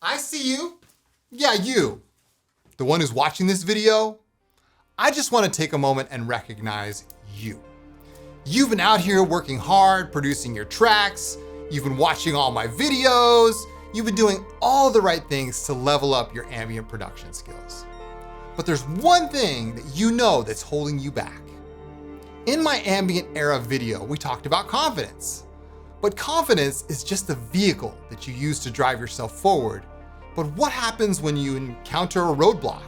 I see you. Yeah, you. The one who's watching this video. I just want to take a moment and recognize you. You've been out here working hard, producing your tracks. You've been watching all my videos. You've been doing all the right things to level up your ambient production skills. But there's one thing that you know that's holding you back. In my ambient era video, we talked about confidence. But confidence is just the vehicle that you use to drive yourself forward. But what happens when you encounter a roadblock?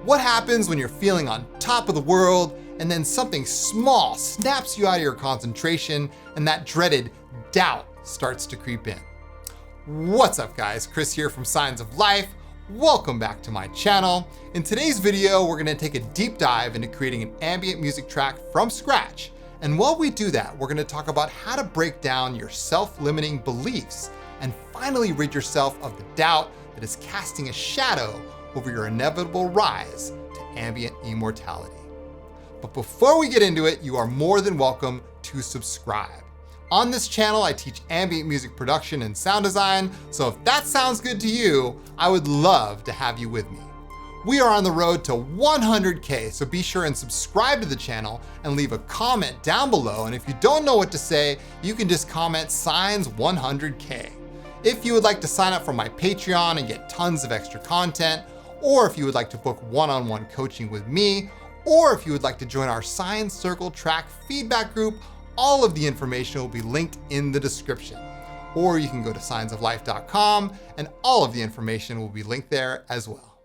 What happens when you're feeling on top of the world and then something small snaps you out of your concentration and that dreaded doubt starts to creep in? What's up guys, Chris here from Signs of Life. Welcome back to my channel. In today's video, we're gonna take a deep dive into creating an ambient music track from scratch. And while we do that, we're gonna talk about how to break down your self-limiting beliefs and finally rid yourself of the doubt that is casting a shadow over your inevitable rise to ambient immortality. But before we get into it, you are more than welcome to subscribe. On this channel, I teach ambient music production and sound design, so if that sounds good to you, I would love to have you with me. We are on the road to 100K, so be sure and subscribe to the channel and leave a comment down below. And if you don't know what to say, you can just comment signs 100K. If you would like to sign up for my Patreon and get tons of extra content, or if you would like to book one-on-one coaching with me, or if you would like to join our Science Circle track feedback group, all of the information will be linked in the description. Or you can go to signsoflife.com and all of the information will be linked there as well.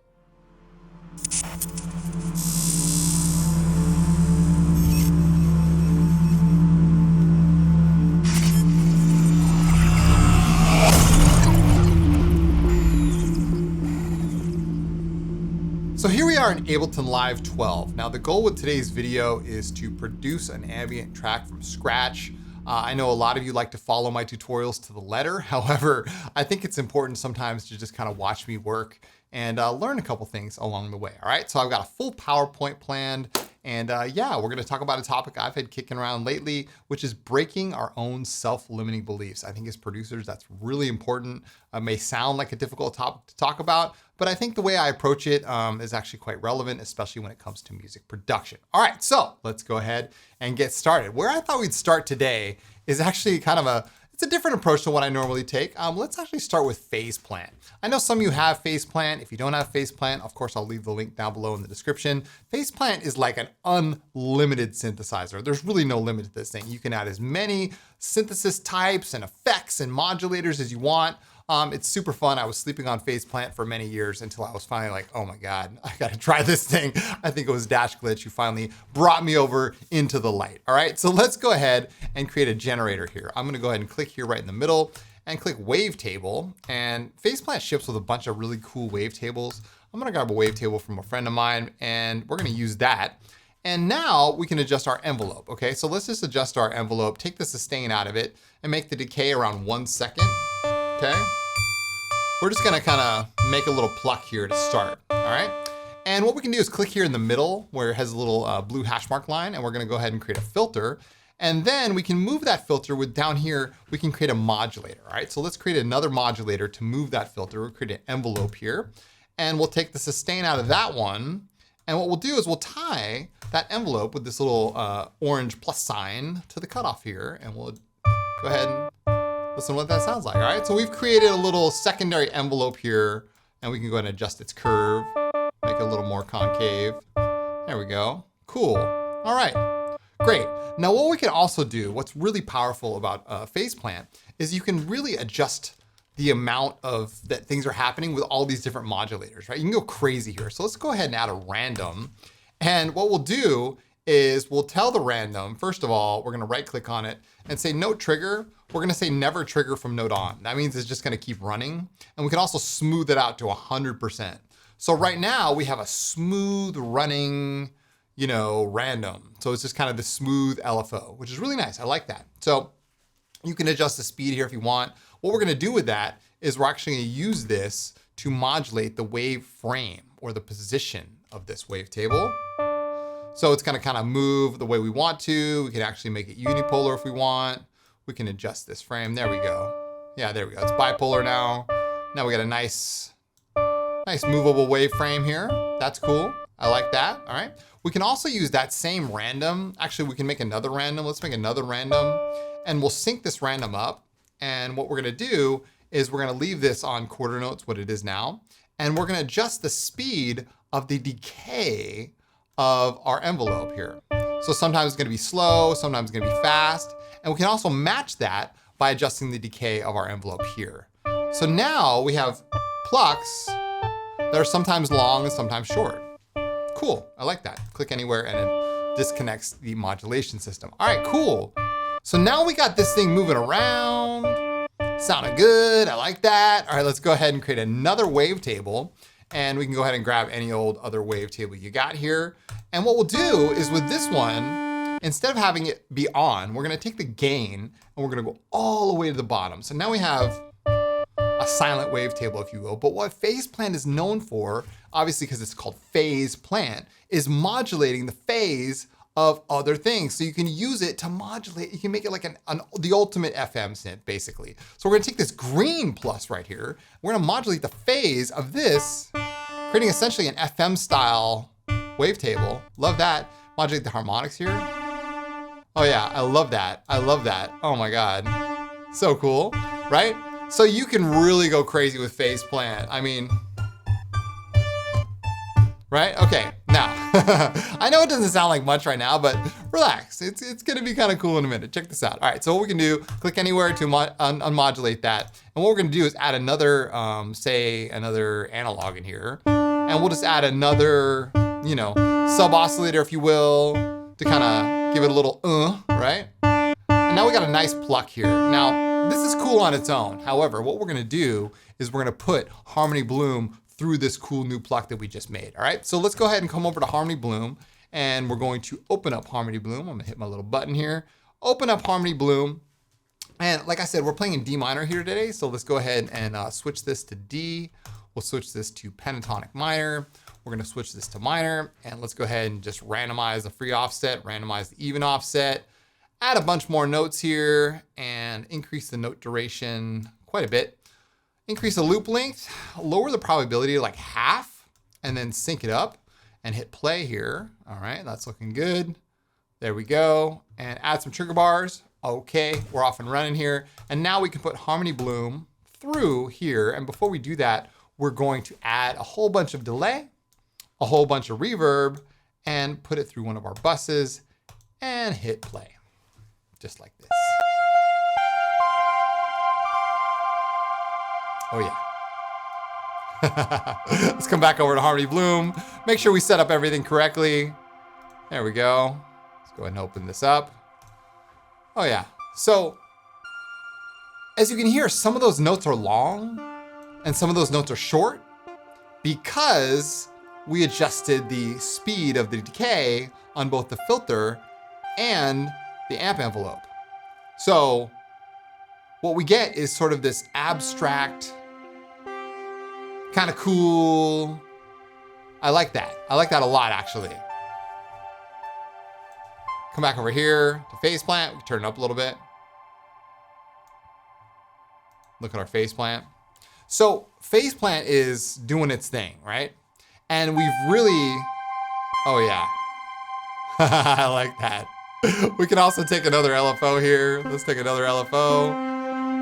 So here we are in Ableton Live 12. Now the goal with today's video is to produce an ambient track from scratch. I know a lot of you like to follow my tutorials to the letter. However, I think it's important sometimes to just kind of watch me work and learn a couple things along the way. All right, so I've got a full PowerPoint planned. And yeah, we're gonna talk about a topic I've had kicking around lately, which is breaking our own self-limiting beliefs. I think as producers, that's really important. It may sound like a difficult topic to talk about, but I think the way I approach it is actually quite relevant, especially when it comes to music production. All right, so let's go ahead and get started. Where I thought we'd start today is actually kind of it's a different approach to what I normally take. Let's actually start with phase plan. I know some of you have phase plan. If you don't have phase plan, of course, I'll leave the link down below in the description. Phase plan is like an unlimited synthesizer. There's really no limit to this thing. You can add as many synthesis types and effects and modulators as you want. It's super fun. I was sleeping on phase plant for many years until I was finally like, oh my God, I gotta try this thing. I think it was Dash Glitch who finally brought me over into the light. All right, so let's go ahead and create a generator here. I'm gonna go ahead and click here right in the middle and click wavetable. And phase plant ships with a bunch of really cool wavetables. I'm gonna grab a wavetable from a friend of mine and we're gonna use that. And now we can adjust our envelope. Okay, so let's just adjust our envelope, take the sustain out of it and make the decay around 1 second, okay? We're just gonna kind of make a little pluck here to start, all right? And what we can do is click here in the middle where it has a little blue hash mark line, and we're gonna go ahead and create a filter. And then we can move that filter with down here, we can create a modulator, all right? So let's create another modulator to move that filter. We'll create an envelope here, and we'll take the sustain out of that one. And what we'll do is we'll tie that envelope with this little orange plus sign to the cutoff here, and we'll go ahead and listen to what that sounds like, all right? So we've created a little secondary envelope here, and we can go ahead and adjust its curve, make it a little more concave. There we go, cool. All right, great. Now what we can also do, what's really powerful about phase plant, is you can really adjust the amount of that things are happening with all these different modulators, right? You can go crazy here. So let's go ahead and add a random. And what we'll do is we'll tell the random, first of all, we're gonna right click on it and say note trigger. We're gonna say never trigger from node on. That means it's just gonna keep running. And we can also smooth it out to 100%. So right now we have a smooth running, random. So it's just kind of the smooth LFO, which is really nice. I like that. So you can adjust the speed here if you want. What we're gonna do with that is we're actually gonna use this to modulate the wave frame or the position of this wavetable. So it's gonna kind of move the way we want to. We can actually make it unipolar if we want. We can adjust this frame. There we go. Yeah, there we go. It's bipolar now. Now we got a nice movable waveframe here. That's cool. I like that. All right. We can also use that same random. Actually, we can make another random. Let's make another random and we'll sync this random up. And what we're going to do is we're going to leave this on quarter notes, what it is now. And we're going to adjust the speed of the decay of our envelope here. So sometimes it's going to be slow, sometimes it's going to be fast. And we can also match that by adjusting the decay of our envelope here. So now we have plucks that are sometimes long and sometimes short. Cool, I like that. Click anywhere and it disconnects the modulation system. All right, cool. So now we got this thing moving around. Sounded good, I like that. All right, let's go ahead and create another wavetable. And we can go ahead and grab any old other wavetable you got here. And what we'll do is with this one, instead of having it be on, we're gonna take the gain and we're gonna go all the way to the bottom. So now we have a silent wavetable, if you will. But what Phase Plant is known for, obviously because it's called Phase Plant, is modulating the phase of other things. So you can use it to modulate, you can make it like the ultimate FM synth, basically. So we're gonna take this green plus right here, we're gonna modulate the phase of this, creating essentially an FM style wavetable. Love that. Modulate the harmonics here. Oh yeah, I love that. I love that. Oh my God. So cool, right? So you can really go crazy with Phase Plant. I mean, right? Okay, now, I know it doesn't sound like much right now, but relax. It's gonna be kind of cool in a minute. Check this out. All right, so what we can do, click anywhere to unmodulate that. And what we're gonna do is add another, say another analog in here. And we'll just add another, you know, sub oscillator, if you will, to kind of give it a little, right? And now we got a nice pluck here. Now, this is cool on its own. However, what we're gonna do is we're gonna put Harmony Bloom through this cool new pluck that we just made, all right? So let's go ahead and come over to Harmony Bloom and we're going to open up Harmony Bloom. I'm gonna hit my little button here, open up Harmony Bloom. And like I said, we're playing in D minor here today. So let's go ahead and switch this to D. We'll switch this to pentatonic minor. We're gonna switch this to minor and let's go ahead and just randomize the free offset, randomize the even offset, add a bunch more notes here and increase the note duration quite a bit. Increase the loop length, lower the probability to like half, and then sync it up and hit play here. All right, that's looking good. There we go. And add some trigger bars. Okay, we're off and running here. And now we can put Harmony Bloom through here. And before we do that, we're going to add a whole bunch of delay, a whole bunch of reverb, and put it through one of our buses and hit play, just like this. Oh yeah. Let's come back over to Harmony Bloom. Make sure we set up everything correctly. There we go. Let's go ahead and open this up. Oh yeah. So as you can hear, some of those notes are long and some of those notes are short because we adjusted the speed of the decay on both the filter and the amp envelope. So what we get is sort of this abstract, kind of cool. I like that. I like that a lot, actually. Come back over here to Phase Plant. We can turn it up a little bit. Look at our Phase Plant. So Phase Plant is doing its thing, right? And we've really, oh yeah. I like that. We can also take another LFO here. Let's take another LFO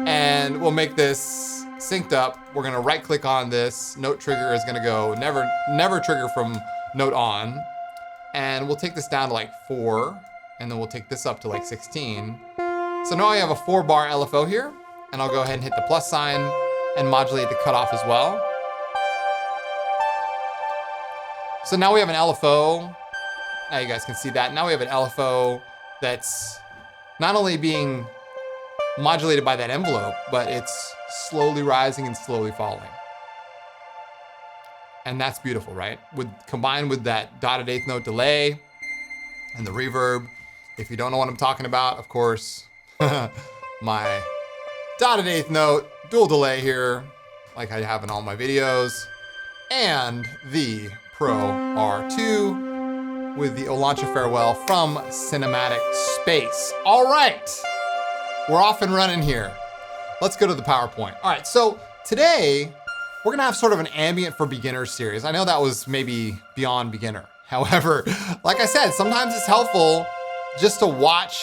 and we'll make this synced up. We're gonna right click on this. Note trigger is gonna go never trigger from note on. And we'll take this down to like 4 and then we'll take this up to like 16. So now I have a 4-bar LFO here and I'll go ahead and hit the plus sign and modulate the cutoff as well. So now we have an LFO. Now you guys can see that. Now we have an LFO that's not only being modulated by that envelope, but it's slowly rising and slowly falling. And that's beautiful, right? Combined with that dotted eighth note delay and the reverb. If you don't know what I'm talking about, of course, my dotted eighth note dual delay here, like I have in all my videos, and the Pro R2 with the Olancha Farewell from Cinematic Space. All right, we're off and running here. Let's go to the PowerPoint. All right, so today we're gonna have sort of an ambient for beginners series. I know that was maybe beyond beginner. However, like I said, sometimes it's helpful just to watch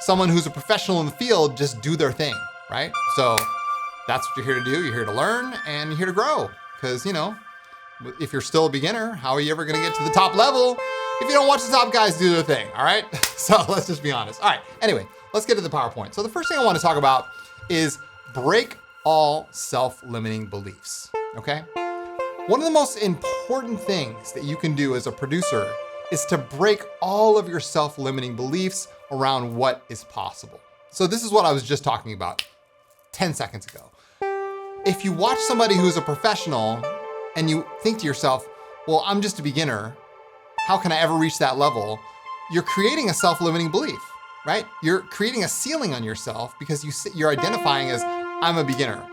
someone who's a professional in the field just do their thing, right? So that's what you're here to do. You're here to learn and you're here to grow. Because, you know, if you're still a beginner, how are you ever gonna get to the top level if you don't watch the top guys do their thing, all right? So let's just be honest. All right, anyway, let's get to the PowerPoint. So the first thing I wanna talk about is break all self-limiting beliefs, okay? One of the most important things that you can do as a producer is to break all of your self-limiting beliefs around what is possible. So this is what I was just talking about 10 seconds ago. If you watch somebody who's a professional and you think to yourself, well, I'm just a beginner, how can I ever reach that level? You're creating a self-limiting belief, right? You're creating a ceiling on yourself because you're identifying as, I'm a beginner.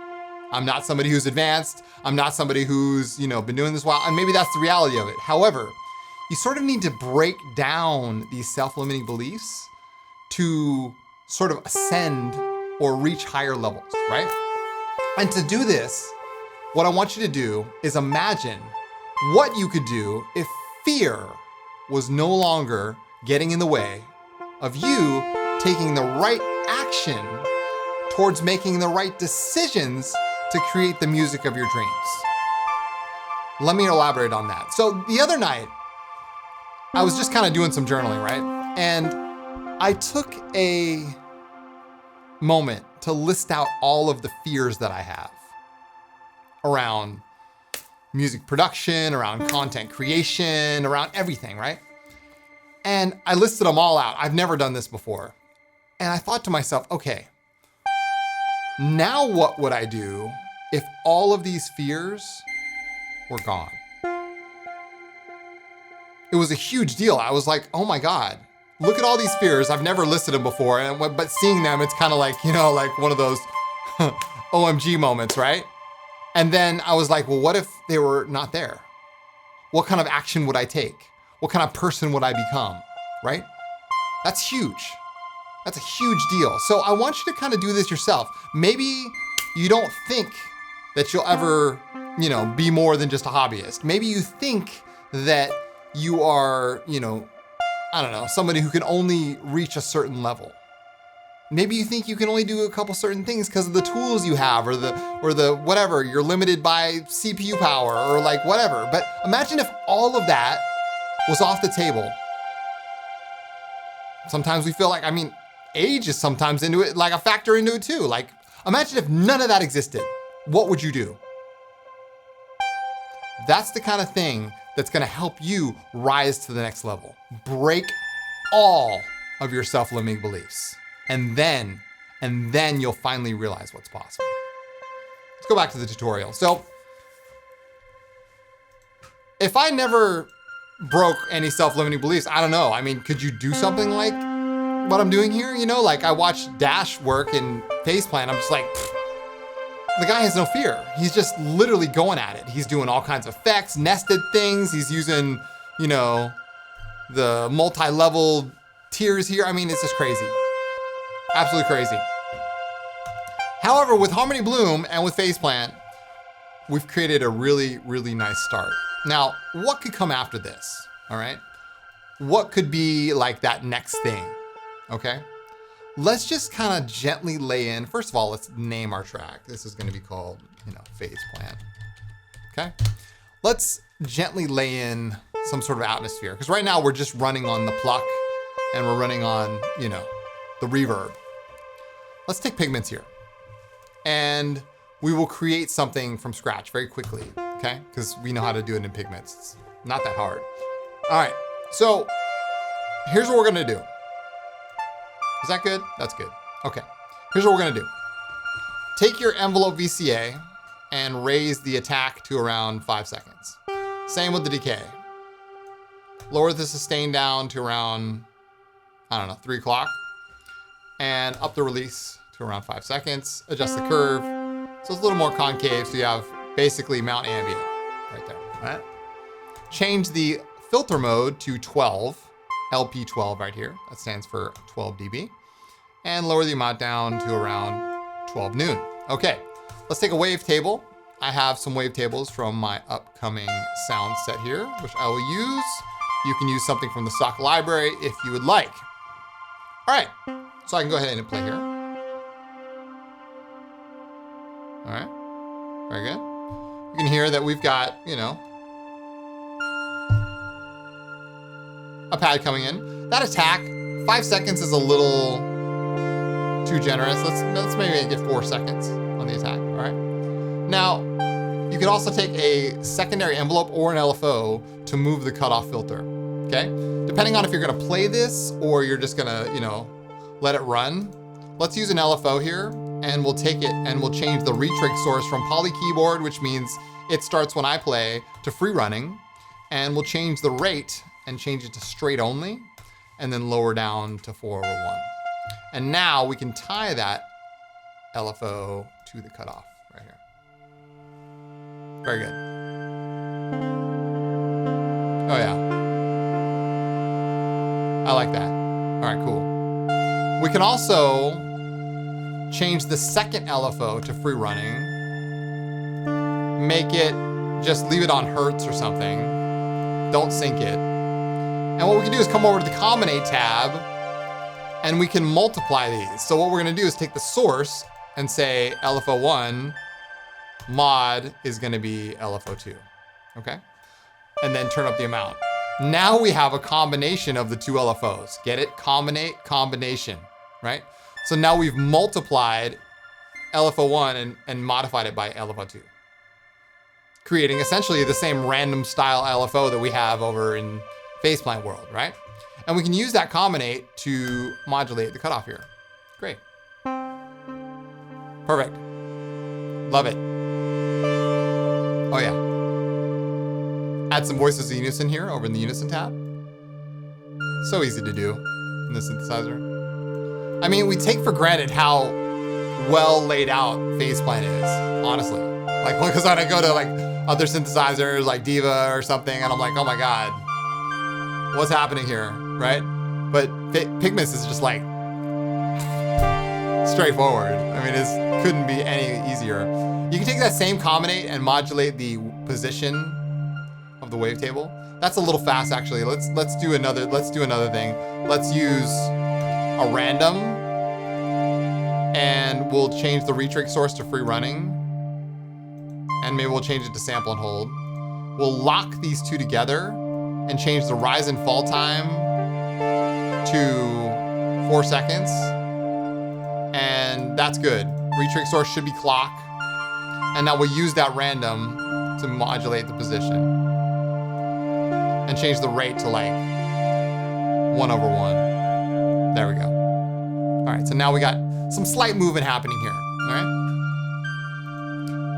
I'm not somebody who's advanced. I'm not somebody who's, you know, been doing this a while. And maybe that's the reality of it. However, you sort of need to break down these self-limiting beliefs to sort of ascend or reach higher levels, right? And to do this, what I want you to do is imagine what you could do if fear was no longer getting in the way of you taking the right action towards making the right decisions to create the music of your dreams. Let me elaborate on that. So the other night, I was just kind of doing some journaling, right? And I took a moment to list out all of the fears that I have around music production, around content creation, around everything, right? And I listed them all out. I've never done this before. And I thought to myself, okay, now what would I do if all of these fears were gone? It was a huge deal. I was like, oh my God, look at all these fears. I've never listed them before, but seeing them, it's kind of like, you know, like one of those OMG moments, right? And then I was like, well, what if they were not there? What kind of action would I take? What kind of person would I become, right? That's huge. That's a huge deal. So I want you to kind of do this yourself. Maybe you don't think that you'll ever, you know, be more than just a hobbyist. Maybe you think that you are, you know, I don't know, somebody who can only reach a certain level. Maybe you think you can only do a couple certain things because of the tools you have or the whatever, you're limited by CPU power or like whatever. But imagine if all of that was off the table. Sometimes we feel like, I mean, age is sometimes into it, like a factor into it too. Like, imagine if none of that existed. What would you do? That's the kind of thing that's gonna help you rise to the next level. Break all of your self-limiting beliefs. And then you'll finally realize what's possible. Let's go back to the tutorial. So, if I never broke any self-limiting beliefs, I don't know. I mean, could you do something like what I'm doing here? You know, like I watched Dash work in Faceplant. I'm just like, the guy has no fear. He's just literally going at it. He's doing all kinds of effects, nested things. He's using, you know, the multi-level tiers here. I mean, it's just crazy. Absolutely crazy. However, with Harmony Bloom and with Faceplant, we've created a really, really nice start. Now, what could come after this? All right. What could be like that next thing? Okay. Let's just kind of gently lay in. First of all, let's name our track. This is going to be called, you know, Faceplant. Okay. Let's gently lay in some sort of atmosphere because right now we're just running on the Pluck and we're running on, you know, the reverb. Let's take Pigments here and we will create something from scratch very quickly. Okay. Because we know how to do it in Pigments. It's not that hard. All right. So here's what we're going to do. Is that good? That's good. Okay. Here's what we're going to do. Take your envelope VCA and raise the attack to around 5 seconds. Same with the decay. Lower the sustain down to around, I don't know, 3 o'clock. And up the release to around 5 seconds. Adjust the curve. So it's a little more concave. So you have basically Mount Ambient right there. All right. Change the filter mode to 12. LP12 right here. That stands for 12 dB. And lower the amount down to around 12 noon. Okay, let's take a wavetable I have some wavetables from my upcoming sound set here, which I will use. You can use something from the stock library if you would like. All right, so I can go ahead and play here. All right, very good. You can hear that we've got, you know, a pad coming in. That attack, 5 seconds is a little too generous. Let's maybe get 4 seconds on the attack, all right? Now, you could also take a secondary envelope or an LFO to move the cutoff filter, okay? Depending on if you're gonna play this or you're just gonna, you know, let it run. Let's use an LFO here, and we'll take it and we'll change the retrig source from poly keyboard, which means it starts when I play, to free running, and we'll change the rate and change it to straight only, and then lower down to 4/1. And now we can tie that LFO to the cutoff right here. Very good. Oh yeah. I like that. All right, cool. We can also change the second LFO to free running. Make it, just leave it on Hertz or something. Don't sync it. And what we can do is come over to the Combinate tab and we can multiply these. So what we're gonna do is take the source and say LFO1 mod is gonna be LFO2, okay? And then turn up the amount. Now we have a combination of the two LFOs. Get it? Combinate, combination, right? So now we've multiplied LFO1 and modified it by LFO2. Creating essentially the same random style LFO that we have over in Faceplant world, right? And we can use that combinate to modulate the cutoff here. Great. Perfect. Love it. Oh yeah. Add some voices of unison here over in the unison tab. So easy to do in the synthesizer. I mean, we take for granted how well laid out Faceplant is, honestly. Like, because when I go to like other synthesizers like Diva or something, and I'm like, oh my God, what's happening here, right? But Pigments is just like straightforward. I mean, it couldn't be any easier. You can take that same combinate and modulate the position of the wavetable. That's a little fast, actually. Let's do another thing. Let's use a random, and we'll change the retrig source to free running, and maybe we'll change it to sample and hold. We'll lock these two together and change the rise and fall time to 4 seconds, and that's good. Retrig source should be clock, and now we'll use that random to modulate the position and change the rate to like 1/1. There we go. All right, so now we got some slight movement happening here, all right?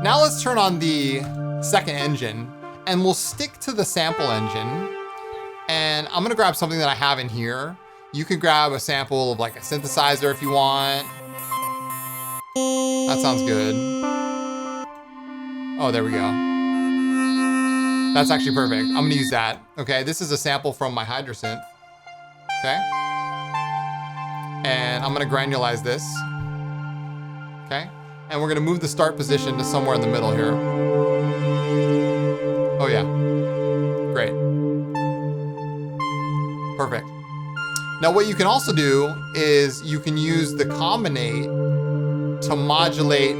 Now let's turn on the second engine, and we'll stick to the sample engine, and I'm gonna grab something that I have in here. You can grab a sample of like a synthesizer if you want. That sounds good. Oh, there we go. That's actually perfect. I'm gonna use that. Okay, this is a sample from my Hydrasynth. Okay. And I'm gonna granulize this. Okay. And we're gonna move the start position to somewhere in the middle here. Oh yeah. Great. Perfect. Now what you can also do is you can use the combinate to modulate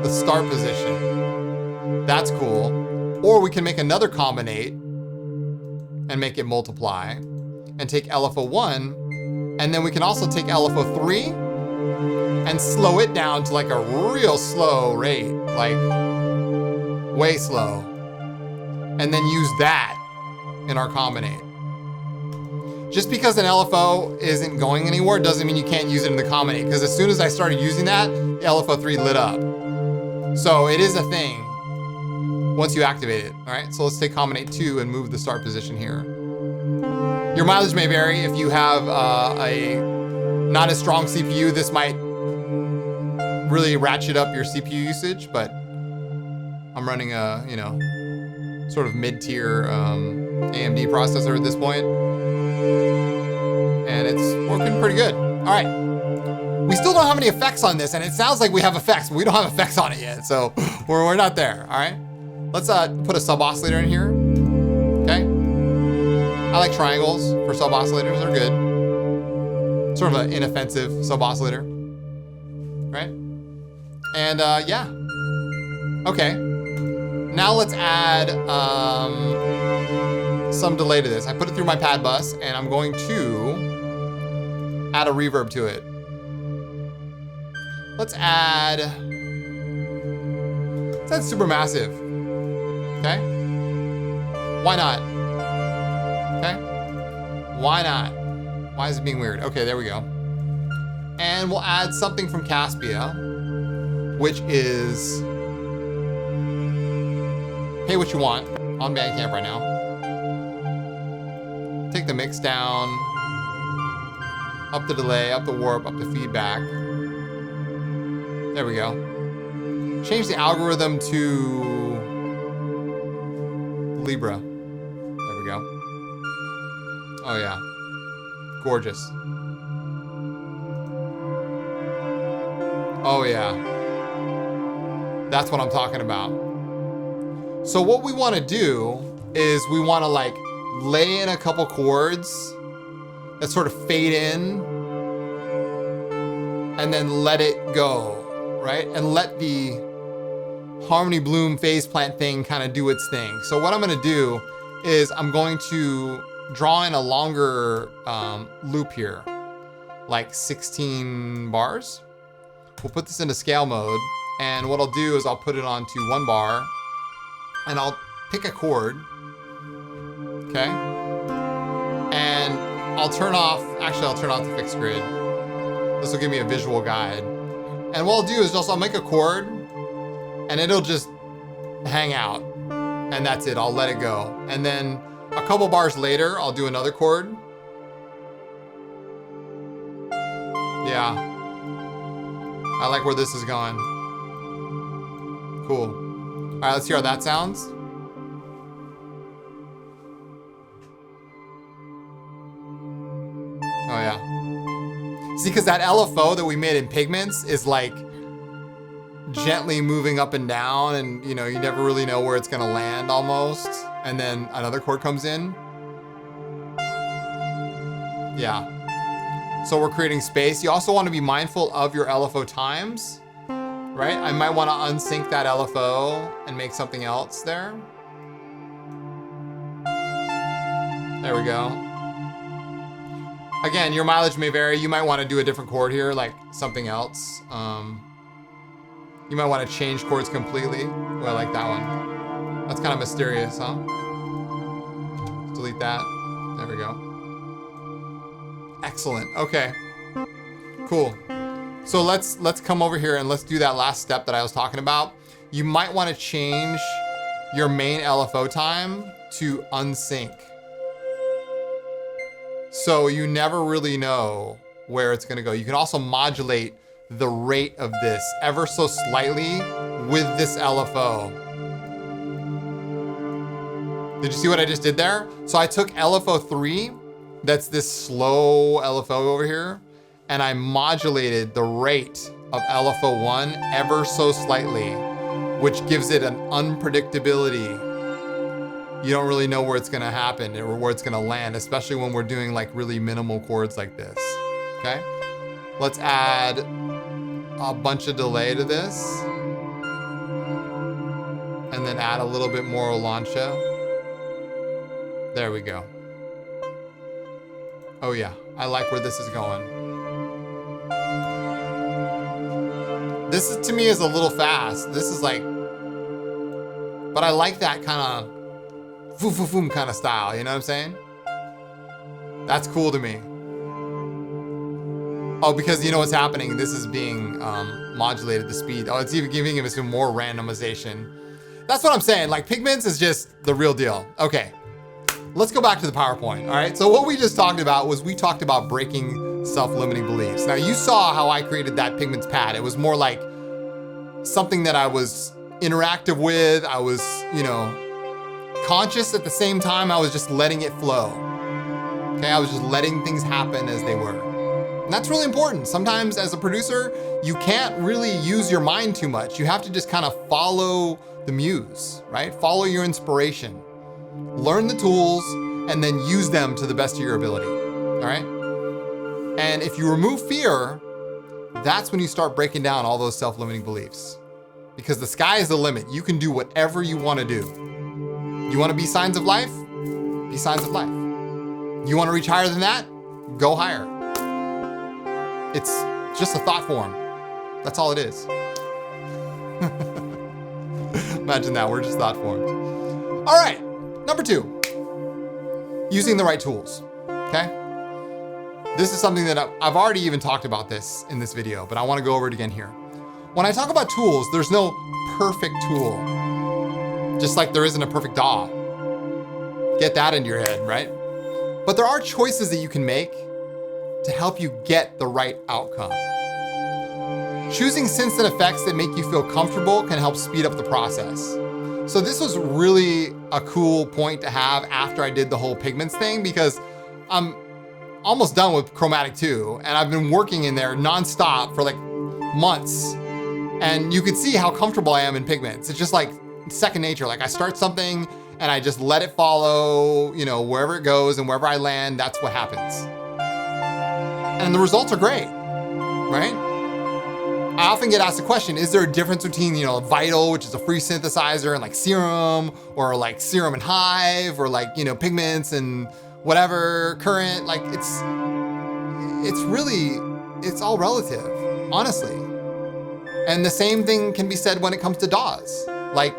the start position. That's cool. Or we can make another combinate and make it multiply and take LFO1, and then we can also take LFO3 and slow it down to like a real slow rate, like way slow, and then use that in our combinate. Just because an LFO isn't going anywhere doesn't mean you can't use it in the combinate, because as soon as I started using that, the LFO3 lit up. So it is a thing once you activate it. All right, so let's take combinate 2 and move the start position here. Your mileage may vary. If you have a not as strong CPU, this might really ratchet up your CPU usage, but I'm running a, you know, sort of mid-tier AMD processor at this point, and it's working pretty good. All right, We still don't have any effects on this, and it sounds like we have effects, but we don't have effects on it yet, so we're not there, all right? Let's put a sub-oscillator in here, okay? I like triangles for sub-oscillators, they're good. Sort of an inoffensive sub-oscillator, right? And yeah, okay. Now let's add some delay to this. I put it through my pad bus, and I'm going to add a reverb to it. Let's add supermassive, okay? Why not? Okay? Why not? Why is it being weird? Okay, there we go. And we'll add something from Caspia, which is Pay What You Want on Bandcamp right now. Take the mix down, up the delay, up the warp, up the feedback. There we go. Change the algorithm to Libra. There we go. Oh yeah. Gorgeous. Oh yeah. That's what I'm talking about. So what we want to do is we want to like lay in a couple chords that sort of fade in and then let it go. Right? And let the harmony bloom phase plant thing kind of do its thing. So what I'm going to do is I'm going to draw in a longer loop here, like 16 bars. We'll put this into scale mode, and what I'll do is I'll put it onto 1 bar, and I'll pick a chord, okay? And I'll turn off the fixed grid. This will give me a visual guide. And what I'll do is I'll make a chord, and it'll just hang out, and that's it. I'll let it go. And then a couple bars later, I'll do another chord. Yeah. I like where this is going. Cool. All right, let's hear how that sounds. Oh yeah. See, because that LFO that we made in Pigments is like gently moving up and down, and you know, you never really know where it's gonna land almost. And then another chord comes in. Yeah. So we're creating space. You also want to be mindful of your LFO times, right? I might want to unsync that LFO and make something else there. There we go. Again, your mileage may vary. You might want to do a different chord here, like something else. You might want to change chords completely. Oh, I like that one. That's kind of mysterious, huh? Delete that. There we go. Excellent. Okay. Cool. So let's come over here and let's do that last step that I was talking about. You might want to change your main LFO time to unsync. So you never really know where it's going to go. You can also modulate the rate of this ever so slightly with this LFO. Did you see what I just did there? So I took LFO 3, that's this slow LFO over here, and I modulated the rate of LFO 1 ever so slightly, which gives it an unpredictability. You don't really know where it's gonna happen or where it's gonna land, especially when we're doing like really minimal chords like this, okay? Let's add a bunch of delay to this, and then add a little bit more Olancha. There we go. Oh yeah, I like where this is going. This is, to me, is a little fast. This is like, but I like that kind of boom, boom, boom kind of style, you know what I'm saying? That's cool to me. Oh, because you know what's happening? This is being modulated, the speed. Oh, it's even giving us some more randomization. That's what I'm saying. Like, Pigments is just the real deal. Okay, let's go back to the PowerPoint, all right? So what we just talked about was we talked about breaking self-limiting beliefs. Now, you saw how I created that Pigments Pad. It was more like something that I was interactive with. I was, you know, conscious at the same time. I was just letting it flow. Okay, I was just letting things happen as they were. And that's really important. Sometimes as a producer, you can't really use your mind too much. You have to just kind of follow the muse, right? Follow your inspiration. Learn the tools and then use them to the best of your ability, all right? And if you remove fear, that's when you start breaking down all those self-limiting beliefs. Because the sky is the limit. You can do whatever you want to do. You want to be signs of life? Be signs of life. You want to reach higher than that? Go higher. It's just a thought form. That's all it is. Imagine that, we're just thought forms. All right, number 2, using the right tools, okay? This is something that I've already even talked about this in this video, but I wanna go over it again here. When I talk about tools, there's no perfect tool, just like there isn't a perfect DAW. Get that into your head, right? But there are choices that you can make to help you get the right outcome. Choosing synths and effects that make you feel comfortable can help speed up the process. So this was really a cool point to have after I did the whole pigments thing, because I'm almost done with Chromatic 2 and I've been working in there nonstop for like months. And you can see how comfortable I am in pigments. It's just like second nature. Like I start something and I just let it follow, you know, wherever it goes and wherever I land, that's what happens. And the results are great, right? I often get asked the question, is there a difference between, you know, Vital, which is a free synthesizer, and like Serum, or like Serum and Hive, or like, you know, Pigments and whatever, Current, like it's all relative, honestly. And the same thing can be said when it comes to DAWs. Like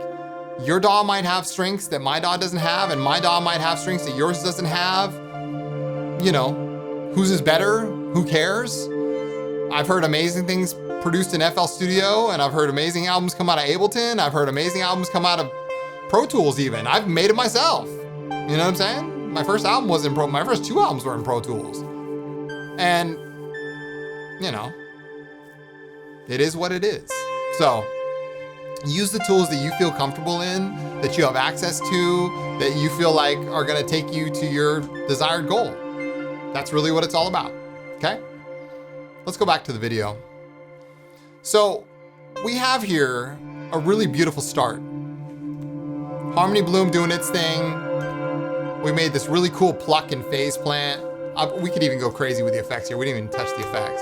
your DAW might have strengths that my DAW doesn't have, and my DAW might have strengths that yours doesn't have. You know, whose is better? Who cares? I've heard amazing things produced in FL Studio, and I've heard amazing albums come out of Ableton. I've heard amazing albums come out of Pro Tools even. I've made it myself. You know what I'm saying? My first album was in Pro, my first 2 albums were in Pro Tools. And, you know, it is what it is. So, use the tools that you feel comfortable in, that you have access to, that you feel like are gonna take you to your desired goal. That's really what it's all about, okay? Let's go back to the video. So we have here a really beautiful start. Harmony Bloom doing its thing. We made this really cool pluck and phase plant. We could even go crazy with the effects here. We didn't even touch the effects.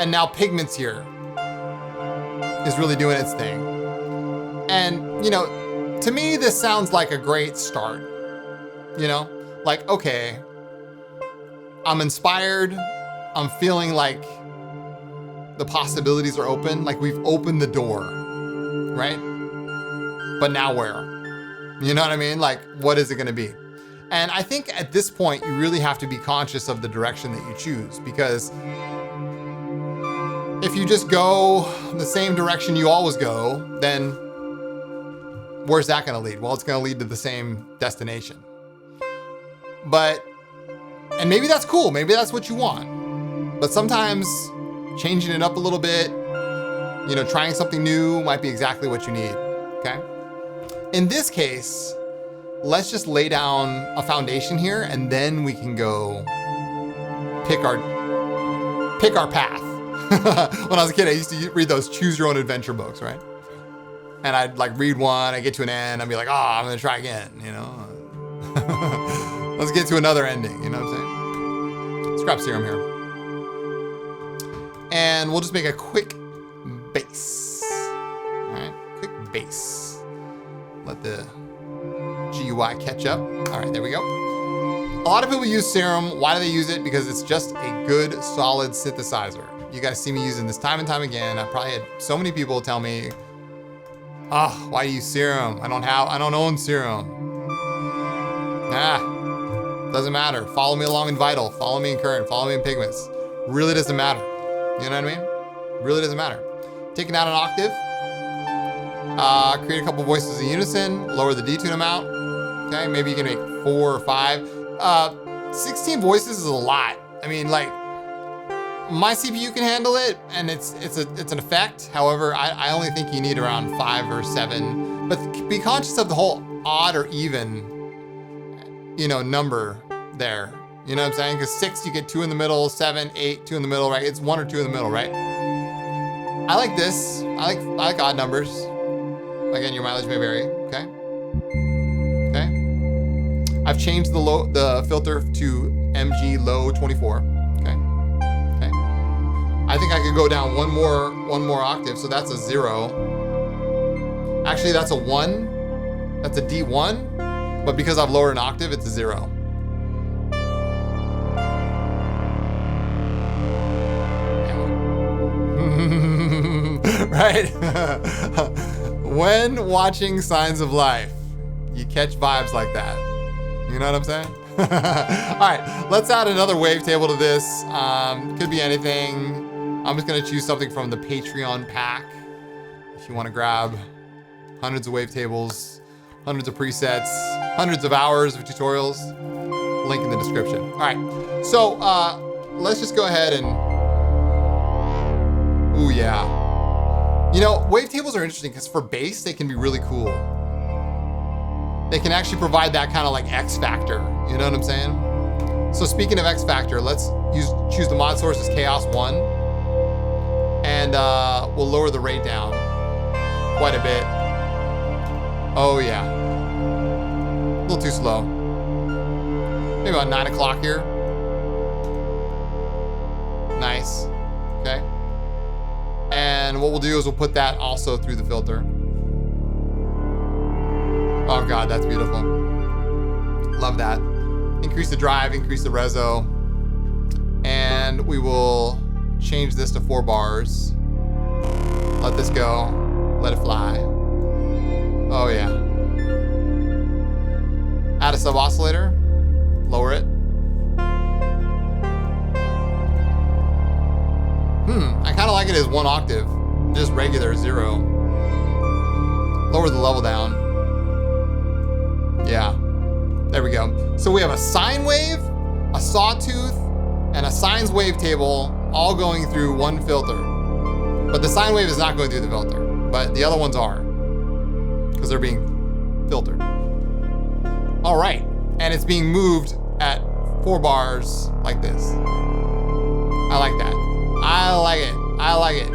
And now Pigments here is really doing its thing. And, you know, to me, this sounds like a great start. You know, like, okay, I'm inspired. I'm feeling like the possibilities are open, like we've opened the door, right? But now where? You know what I mean? Like, what is it gonna be? And I think at this point, you really have to be conscious of the direction that you choose, because if you just go the same direction you always go, then where's that gonna lead? Well, it's gonna lead to the same destination. And maybe that's cool, maybe that's what you want. But sometimes changing it up a little bit, you know, trying something new might be exactly what you need, okay? In this case, let's just lay down a foundation here and then we can go pick our path. When I was a kid, I used to read those choose your own adventure books, right? And I'd like read one, I'd get to an end, I'd be like, oh, I'm gonna try again, you know? Let's get to another ending, you know what I'm saying? Scrap Serum here. And we'll just make a quick bass. All right, quick bass. Let the GUI catch up. All right, there we go. A lot of people use Serum. Why do they use it? Because it's just a good, solid synthesizer. You guys see me using this time and time again. I probably had so many people tell me, oh, why do you use Serum? I don't own Serum. Doesn't matter. Follow me along in Vital, follow me in Current, follow me in Pigments. Really doesn't matter. You know what I mean? Really doesn't matter. Taking out an octave, create a couple voices in unison, lower the detune amount. Okay, maybe you can make 4 or 5. 16 voices is a lot. I mean, like, my CPU can handle it, and it's an effect. However, I only think you need around 5 or 7. But be conscious of the whole odd or even, you know, number there. You know what I'm saying? Because 6, you get 2 in the middle, 7, 8, 2 in the middle, right? It's 1 or 2 in the middle, right? I like this. I like odd numbers. Again, your mileage may vary. Okay. Okay. I've changed the filter to MG low 24. Okay. Okay. I think I could go down one more octave, so that's a 0. Actually, that's a 1. That's a D1, but because I've lowered an octave, it's a 0. Right? When watching Signs of Life, you catch vibes like that. You know what I'm saying? All right, let's add another wavetable to this. Could be anything. I'm just gonna choose something from the Patreon pack. If you wanna grab hundreds of wavetables, hundreds of presets, hundreds of hours of tutorials, link in the description. All right, so let's just go ahead and, ooh yeah. You know, wavetables are interesting because for bass, they can be really cool. They can actually provide that kind of like X factor. You know what I'm saying? So speaking of X factor, let's choose the mod source as Chaos 1. And we'll lower the rate down quite a bit. Oh yeah. A little too slow. Maybe about 9 o'clock here. Nice. Okay. And what we'll do is we'll put that also through the filter. Oh God, that's beautiful. Love that. Increase the drive, increase the reso. And we will change this to 4 bars. Let this go, let it fly. Oh yeah. Add a sub oscillator, lower it. I kind of like it as 1 octave, just regular 0. Lower the level down. Yeah, there we go. So we have a sine wave, a sawtooth, and a sines wavetable all going through 1 filter. But the sine wave is not going through the filter, but the other ones are, because they're being filtered. All right, and it's being moved at 4 bars like this. I like that. I like it. I like it.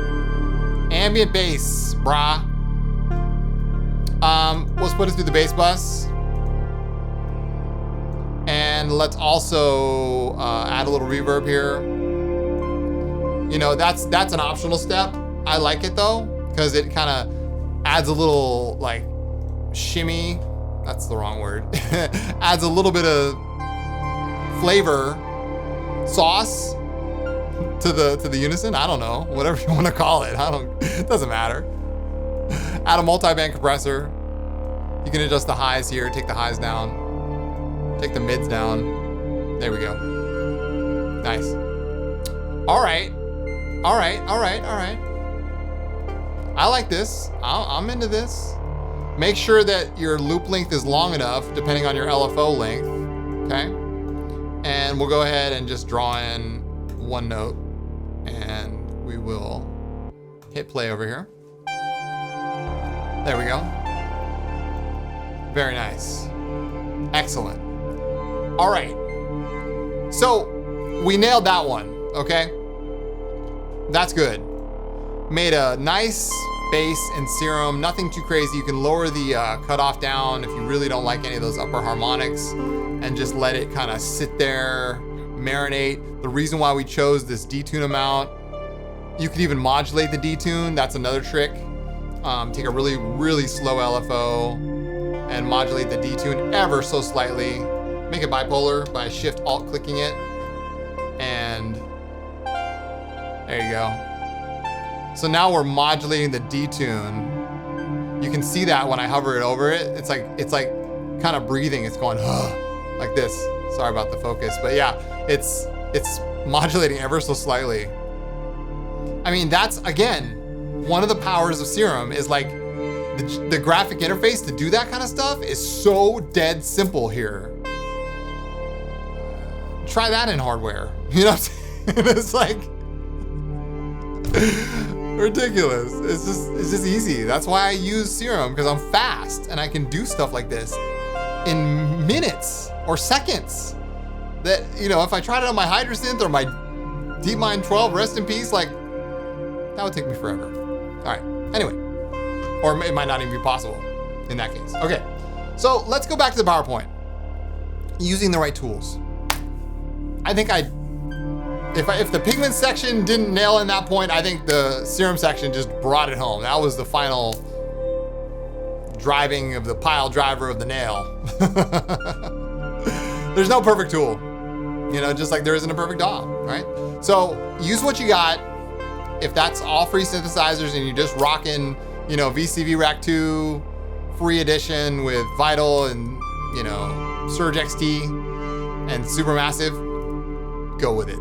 Ambient bass, brah. Let's put it through the bass bus. And let's also add a little reverb here. You know, that's an optional step. I like it though, because it kind of adds a little like shimmy. That's the wrong word. Adds a little bit of flavor, sauce to the unison. I don't know, whatever you want to call it. It doesn't matter. Add a multi-band compressor. You can adjust the highs here, take the highs down, take the mids down. There we go. Nice. All right. All right, all right, all right. I like this. I'm into this. Make sure that your loop length is long enough, depending on your LFO length, okay? And we'll go ahead and just draw in 1 note, and we will hit play over here. There we go. Very nice. Excellent. All right. So we nailed that one, okay? That's good. Made a nice bass in Serum, nothing too crazy. You can lower the cutoff down if you really don't like any of those upper harmonics and just let it kind of sit there, marinate. The reason why we chose this detune amount, you could even modulate the detune. That's another trick. Take a really, really slow LFO and modulate the detune ever so slightly. Make it bipolar by Shift-Alt clicking it. And there you go. So now we're modulating the detune. You can see that when I hover it over it. It's like kind of breathing. It's going like this. Sorry about the focus, but yeah, it's modulating ever so slightly. I mean, that's again one of the powers of Serum is like the graphic interface to do that kind of stuff is so dead simple here. Try that in hardware. You know what I'm saying? It's like ridiculous. It's just easy. That's why I use Serum, because I'm fast and I can do stuff like this in minutes or seconds. that, you know, if I tried it on my Hydrosynth or my DeepMind 12, rest in peace, like, that would take me forever. All right, anyway. Or it might not even be possible in that case. Okay, so let's go back to the PowerPoint. Using the right tools. I think if the pigment section didn't nail in that point, I think the serum section just brought it home. That was the final driving of the pile driver of the nail. There's no perfect tool, you know, just like there isn't a perfect DAW, right? So use what you got. If that's all free synthesizers and you're just rocking, you know, VCV Rack 2 free edition with Vital and, you know, Surge XT and Supermassive, go with it.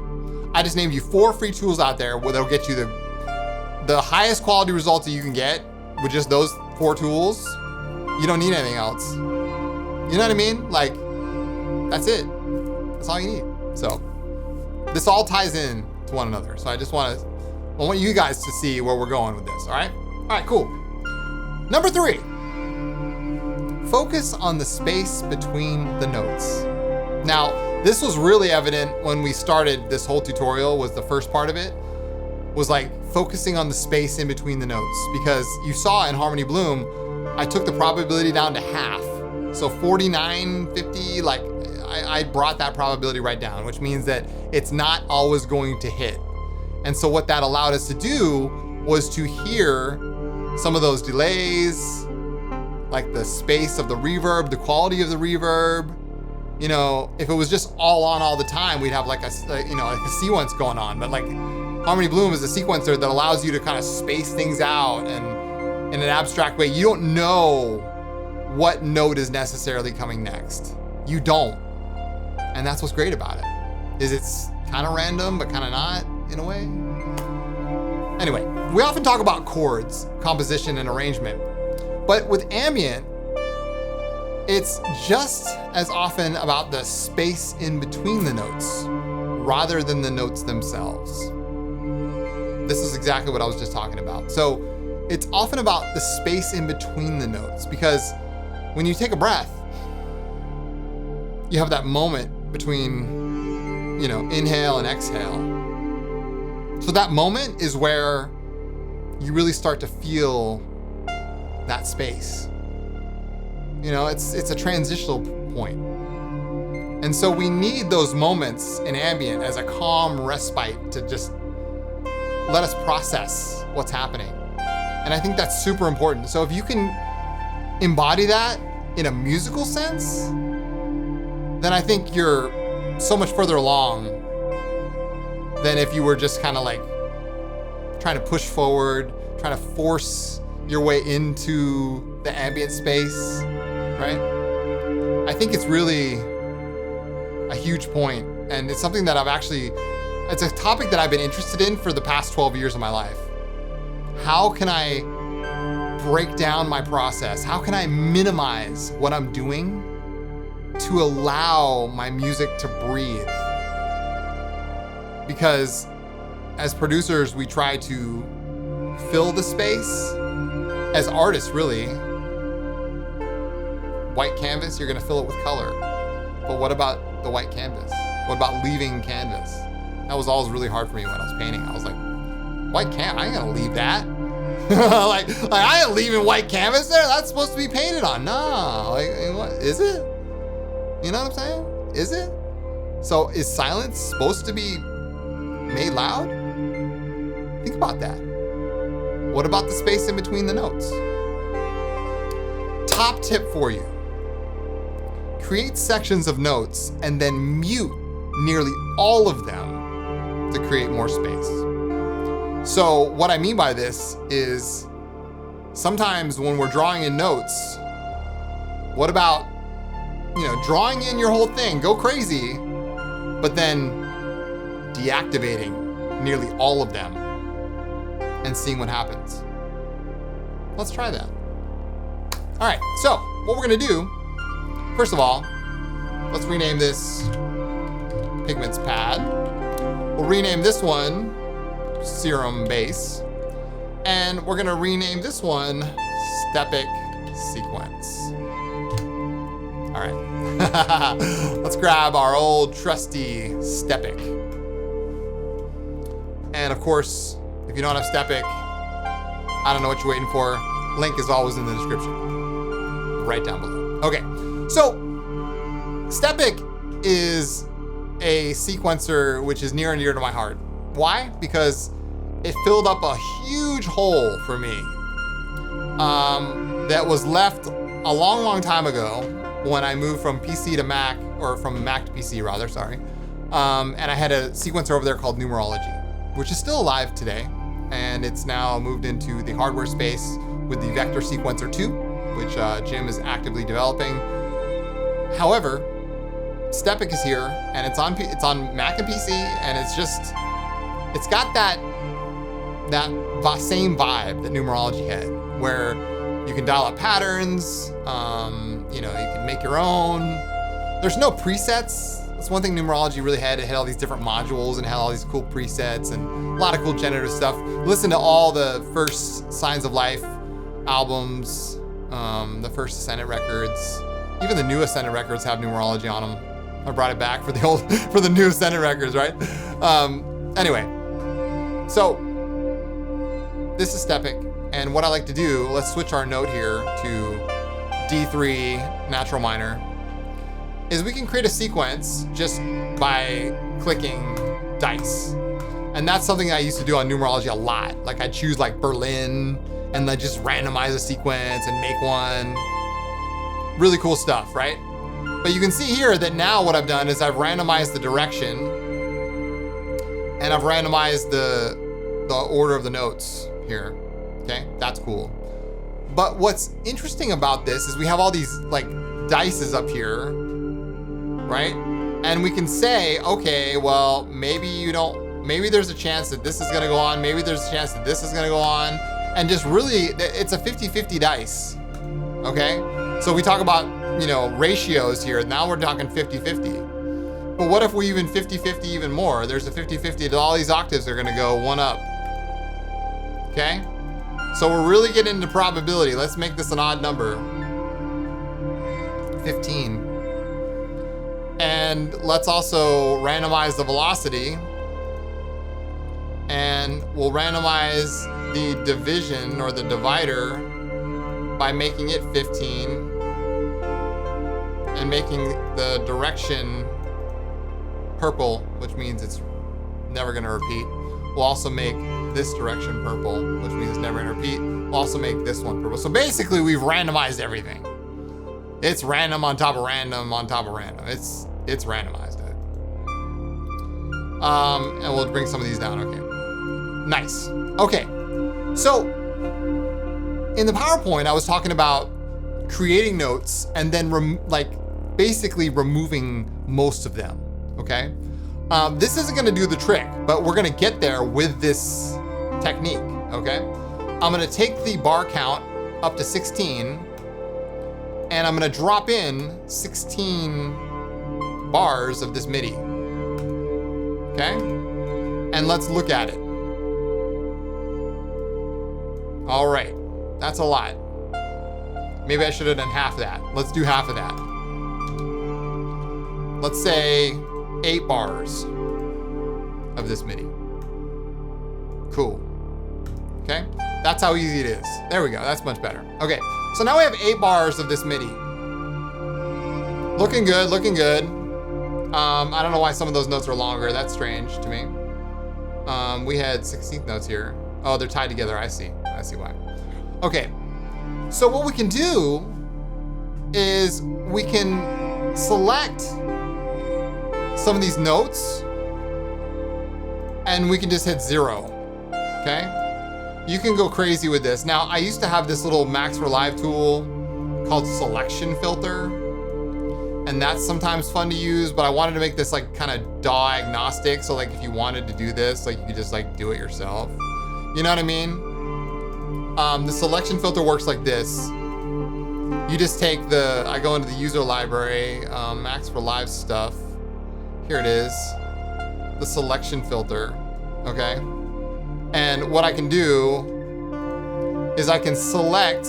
I just named you 4 free tools out there where they'll get you the highest quality results that you can get with just those 4 tools. You don't need anything else. You know what I mean? Like, that's it. That's all you need. So this all ties in to one another. So I want you guys to see where we're going with this, all right? All right, cool. Number 3, focus on the space between the notes. Now, this was really evident when we started this whole tutorial, was the first part of it, was like focusing on the space in between the notes, because you saw in Harmony Bloom, I took the probability down to half. So 49, 50, like I brought that probability right down, which means that it's not always going to hit. And so what that allowed us to do was to hear some of those delays, like the space of the reverb, the quality of the reverb. You know, if it was just all on all the time, we'd have like a sequence going on. But like Harmony Bloom is a sequencer that allows you to kind of space things out and in an abstract way. You don't know what note is necessarily coming next. You don't. And that's what's great about it, is it's kind of random, but kind of not in a way. Anyway, we often talk about chords, composition, and arrangement. But with ambient, it's just as often about the space in between the notes rather than the notes themselves. This is exactly what I was just talking about. So it's often about the space in between the notes, because when you take a breath, you have that moment between, you know, inhale and exhale. So that moment is where you really start to feel that space. You know, it's a transitional point. And so we need those moments in ambient as a calm respite to just let us process what's happening. And I think that's super important. So if you can embody that in a musical sense, then I think you're so much further along than if you were just kind of like trying to push forward, trying to force your way into the ambient space, right? I think it's really a huge point, and it's something that it's a topic that I've been interested in for the past 12 years of my life. How can I break down my process? How can I minimize what I'm doing to allow my music to breathe? Because as producers, we try to fill the space. As artists, really, white canvas, you're gonna fill it with color. But what about the white canvas? What about leaving canvas? That was always really hard for me when I was painting. I was like, white canvas, I ain't gonna leave that. like I ain't leaving white canvas there. That's supposed to be painted on. No, like, what is it? You know what I'm saying? Is it? So is silence supposed to be made loud? Think about that. What about the space in between the notes? Top tip for you. Create sections of notes and then mute nearly all of them to create more space. So what I mean by this is sometimes when we're drawing in notes, what about, you know, drawing in your whole thing, go crazy, but then deactivating nearly all of them and seeing what happens. Let's try that. All right, so what we're gonna do, first of all, let's rename this Pigments Pad. We'll rename this one Serum Base. And we're gonna rename this one Stepic Sequence. All right. Let's grab our old trusty Stepic. And of course, if you don't have Stepic, I don't know what you're waiting for. Link is always in the description, right down below. Okay, so Stepic is a sequencer which is near and dear to my heart. Why? Because it filled up a huge hole for me that was left a long, long time ago when I moved from PC to Mac, or from Mac to PC rather, sorry. And I had a sequencer over there called Numerology, which is still alive today. And it's now moved into the hardware space with the Vector Sequencer 2, which Jim is actively developing. However, Stepic is here, and it's on Mac and PC, and it's got that same vibe that Numerology had, where you can dial up patterns, you can make your own. There's no presets. That's one thing Numerology really had. It had all these different modules and had all these cool presets and a lot of cool generative stuff. Listen to all the first Signs of Life albums, the first Ascendant records. Even the new Ascendant records have Numerology on them. I brought it back for the new Ascendant records, right? Anyway, so this is Stepic, and what I like to do, let's switch our note here to D3 natural minor, is we can create a sequence just by clicking dice. And that's something I used to do on Numerology a lot. Like I'd choose like Berlin and then just randomize a sequence and make one. Really cool stuff, right? But you can see here that now what I've done is I've randomized the direction and I've randomized the order of the notes here, okay? That's cool. But what's interesting about this is we have all these like dices up here, right? And we can say, okay, well, maybe there's a chance that this is gonna go on, maybe there's a chance that this is gonna go on, and just really, it's a 50-50 dice, okay? So we talk about, ratios here, now we're talking 50-50. But what if we even 50-50 even more? There's a 50-50 that all these octaves are gonna go one up, okay? So we're really getting into probability. Let's make this an odd number, 15. And let's also randomize the velocity, and we'll randomize the division or the divider by making it 15 and making the direction purple, which means it's never gonna repeat. We'll also make this direction purple, which means it's never gonna repeat. We'll also make this one purple. So basically we've randomized everything. It's random on top of random on top of random. It's randomized it. And we'll bring some of these down, okay. Nice, okay. So in the PowerPoint, I was talking about creating notes and then basically removing most of them, okay? This isn't gonna do the trick, but we're gonna get there with this technique, okay? I'm gonna take the bar count up to 16 and I'm gonna drop in 16 bars of this MIDI, okay? And let's look at it. All right, that's a lot. Maybe I should have done half that. Let's do half of that. Let's say 8 bars of this MIDI. Cool, okay? That's how easy it is. There we go, that's much better. Okay, so now we have 8 bars of this MIDI. Looking good, looking good. I don't know why some of those notes are longer. That's strange to me. We had 16th notes here. Oh, they're tied together, I see why. Okay, so what we can do is we can select some of these notes and we can just hit 0, okay? You can go crazy with this. Now, I used to have this little Max for Live tool called Selection Filter, and that's sometimes fun to use, but I wanted to make this like kind of DAW agnostic, so like if you wanted to do this, like you could just like do it yourself. You know what I mean? The selection filter works like this. You just take I go into the user library, Max for Live stuff. Here it is, the selection filter, okay? And what I can do is I can select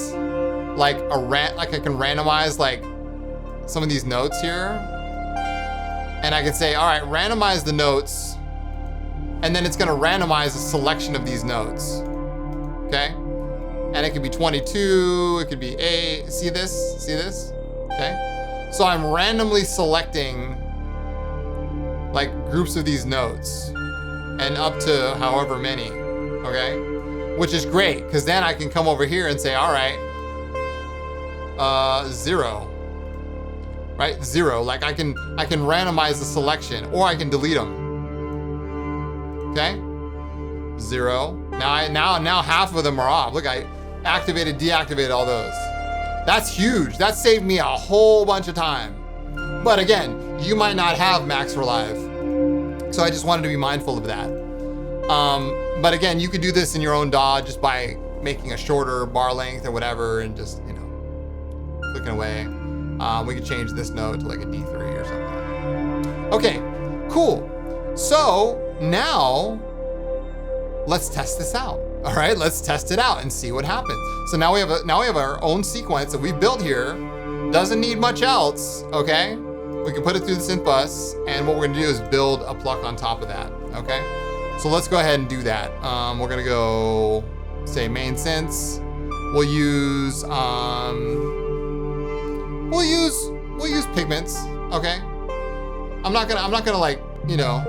like I can randomize like some of these notes here. And I can say, all right, randomize the notes. And then it's gonna randomize a selection of these notes, okay? And it could be 22, it could be 8, see this, okay? So I'm randomly selecting like groups of these notes and up to however many, okay? Which is great, because then I can come over here and say, all right, 0, right? 0, like I can randomize the selection, or I can delete them. Okay, 0. Now half of them are off. Look, I activated, deactivated all those. That's huge. That saved me a whole bunch of time. But again, you might not have max for live, so I just wanted to be mindful of that. But again, you could do this in your own DAW just by making a shorter bar length or whatever, and just, you know, clicking away. We could change this note to like a D3 or something. Okay, cool. So now let's test this out. All right, let's test it out and see what happens. So now we have our own sequence that we built here. Doesn't need much else, okay? We can put it through the synth bus, and what we're gonna do is build a pluck on top of that, okay? So let's go ahead and do that. We're gonna go say main synths. We'll use Pigments, okay? I'm not gonna like, you know,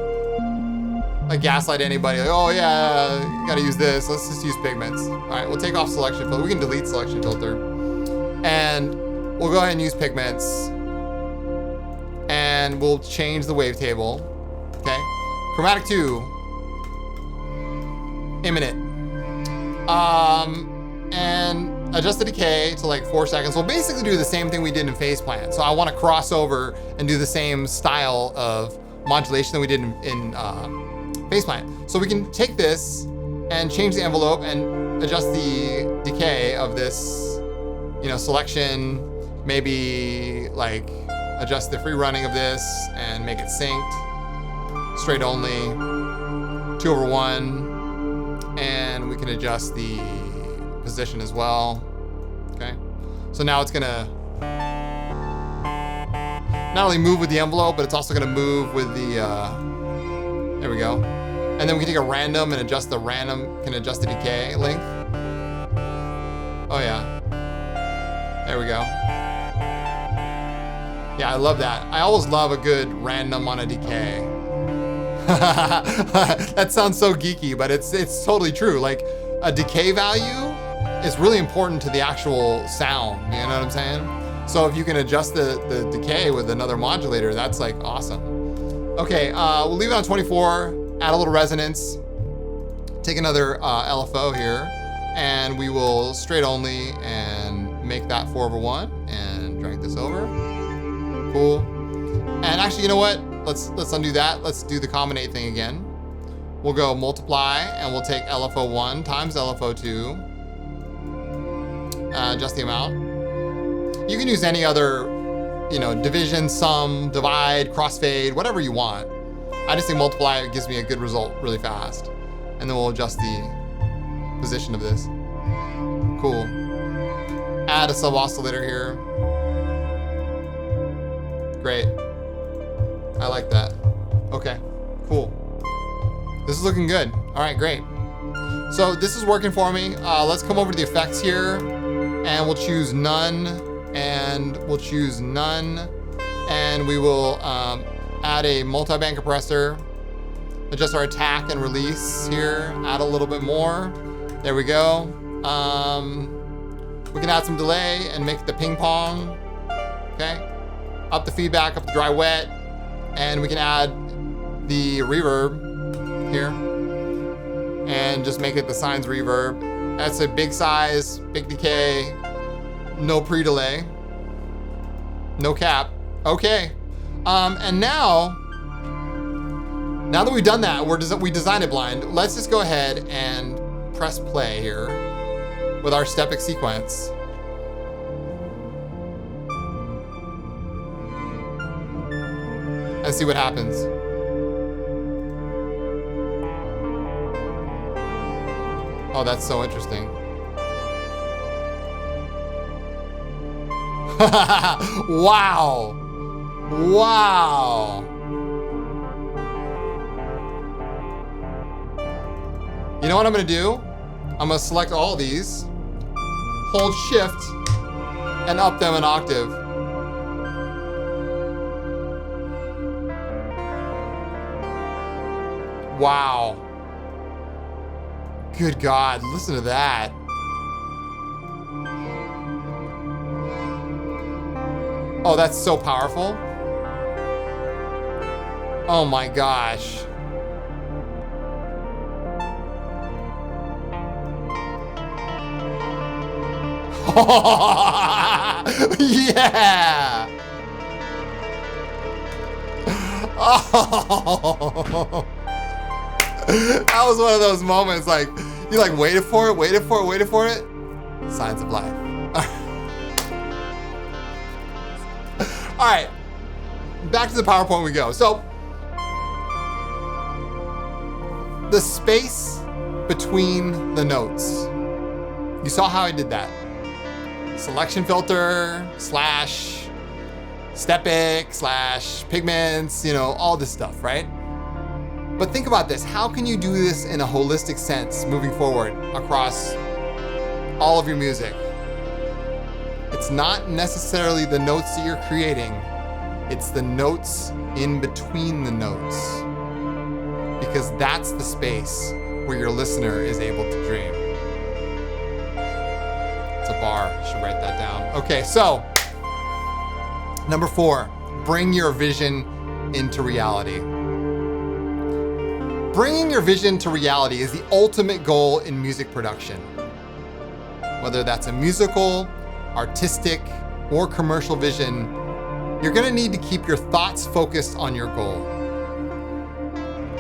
like gaslight anybody, like, oh yeah, you gotta use this. Let's just use Pigments. All right, we'll take off selection filter. We can delete selection filter. And we'll go ahead and use Pigments. And we'll change the wavetable, okay? Chromatic 2, imminent. And adjust the decay to like 4 seconds. We'll basically do the same thing we did in phase plan. So I wanna cross over and do the same style of modulation that we did in phase plan. So we can take this and change the envelope and adjust the decay of this, you know, selection, maybe like adjust the free running of this and make it synced, straight only, 2/1, and we can adjust the position as well, okay? So now it's gonna not only move with the envelope, but it's also gonna move with the, there we go. And then we can take a random and adjust the random, can adjust the decay length. Oh yeah, there we go. Yeah, I love that. I always love a good random on a decay. That sounds so geeky, but it's totally true. Like a decay value is really important to the actual sound, you know what I'm saying? So if you can adjust the decay with another modulator, that's like awesome. Okay, we'll leave it on 24, add a little resonance, take another LFO here, and we will straight only and make that 4/1 and drag this over. Cool. And actually, you know what? Let's undo that. Let's do the combinate thing again. We'll go multiply, and we'll take LFO1 times LFO2. Adjust the amount. You can use any other, you know, division, sum, divide, crossfade, whatever you want. I just think multiply gives me a good result really fast. And then we'll adjust the position of this. Cool. Add a sub oscillator here. Great. I like that. Okay, cool. This is looking good. All right, great. So this is working for me. Let's come over to the effects here, and we'll choose none, and we'll choose none, and we will add a multi-band compressor, adjust our attack and release here, add a little bit more. There we go. We can add some delay and make the ping pong, okay? Up the feedback, up the dry wet, and we can add the reverb here and just make it the sines reverb. That's a big size, big decay, no pre-delay, no cap. Okay, and now that we've done that, we designed it blind, let's just go ahead and press play here with our Stepic sequence. And see what happens. Oh, that's so interesting. Wow. Wow. You know what I'm gonna do? I'm gonna select all these, hold shift, and up them an octave. Wow. Good God, listen to that. Oh, that's so powerful. Oh my gosh. Yeah. Oh. That was one of those moments, like, you like waited for it, waited for it, waited for it. Signs of life. All right, back to the PowerPoint we go. So, the space between the notes. You saw how I did that. Selection filter, slash, Stepic, slash, pigments, you know, all this stuff, right? But think about this. How can you do this in a holistic sense moving forward across all of your music? It's not necessarily the notes that you're creating. It's the notes in between the notes. Because that's the space where your listener is able to dream. It's a bar. You should write that down. Okay, so number 4, bring your vision into reality. Bringing your vision to reality is the ultimate goal in music production. Whether that's a musical, artistic, or commercial vision, you're gonna need to keep your thoughts focused on your goal.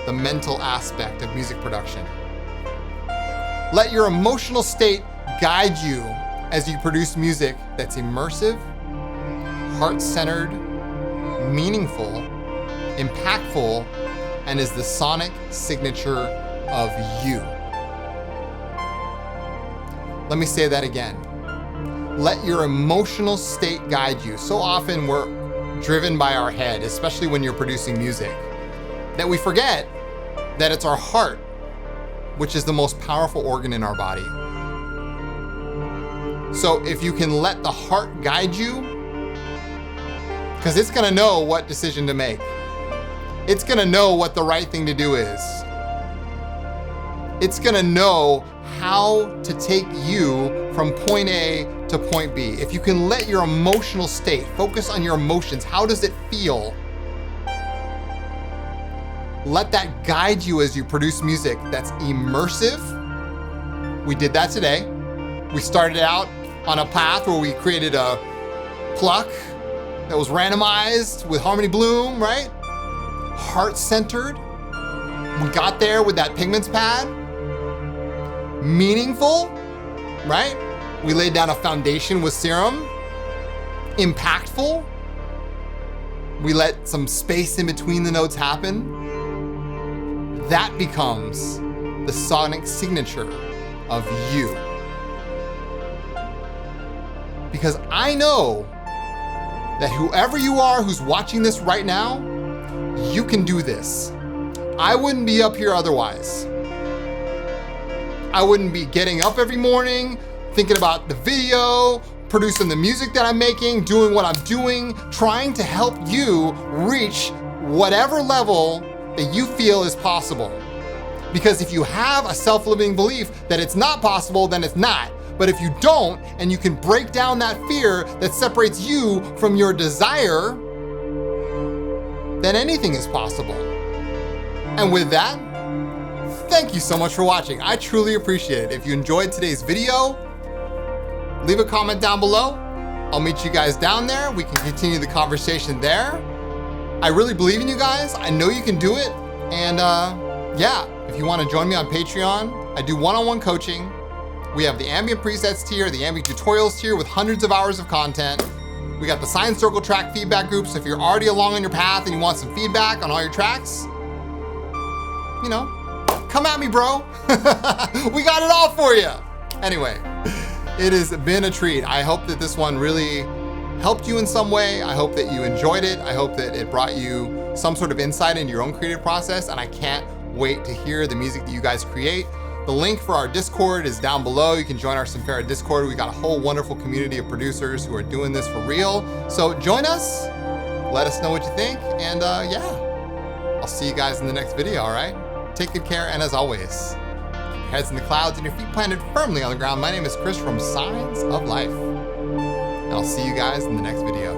The mental aspect of music production. Let your emotional state guide you as you produce music that's immersive, heart-centered, meaningful, impactful, and is the sonic signature of you. Let me say that again. Let your emotional state guide you. So often we're driven by our head, especially when you're producing music, that we forget that it's our heart, which is the most powerful organ in our body. So if you can let the heart guide you, because it's gonna know what decision to make. It's gonna know what the right thing to do is. It's gonna know how to take you from point A to point B. If you can let your emotional state, focus on your emotions, how does it feel? Let that guide you as you produce music that's immersive. We did that today. We started out on a path where we created a Pluck that was randomized with Harmony Bloom, right? Heart-centered. We got there with that Pigments Pad. Meaningful, right? We laid down a foundation with Serum. Impactful. We let some space in between the notes happen. That becomes the sonic signature of you. Because I know that whoever you are who's watching this right now, you can do this. I wouldn't be up here otherwise. I wouldn't be getting up every morning, thinking about the video, producing the music that I'm making, doing what I'm doing, trying to help you reach whatever level that you feel is possible. Because if you have a self-limiting belief that it's not possible, then it's not. But if you don't, and you can break down that fear that separates you from your desire, then anything is possible. And with that, thank you so much for watching. I truly appreciate it. If you enjoyed today's video, leave a comment down below. I'll meet you guys down there. We can continue the conversation there. I really believe in you guys. I know you can do it. And yeah, if you want to join me on Patreon, I do one-on-one coaching. We have the Ambient presets tier, the Ambient tutorials tier with hundreds of hours of content. We got the Science Circle track feedback group, so if you're already along on your path and you want some feedback on all your tracks, you know, come at me, bro. We got it all for you. Anyway, it has been a treat. I hope that this one really helped you in some way. I hope that you enjoyed it. I hope that it brought you some sort of insight into your own creative process, and I can't wait to hear the music that you guys create. The link for our Discord is down below. You can join our Synfera Discord. We got a whole wonderful community of producers who are doing this for real. So join us, let us know what you think, and yeah, I'll see you guys in the next video, all right? Take good care, and as always, your heads in the clouds and your feet planted firmly on the ground. My name is Chris from Signs of Life, and I'll see you guys in the next video.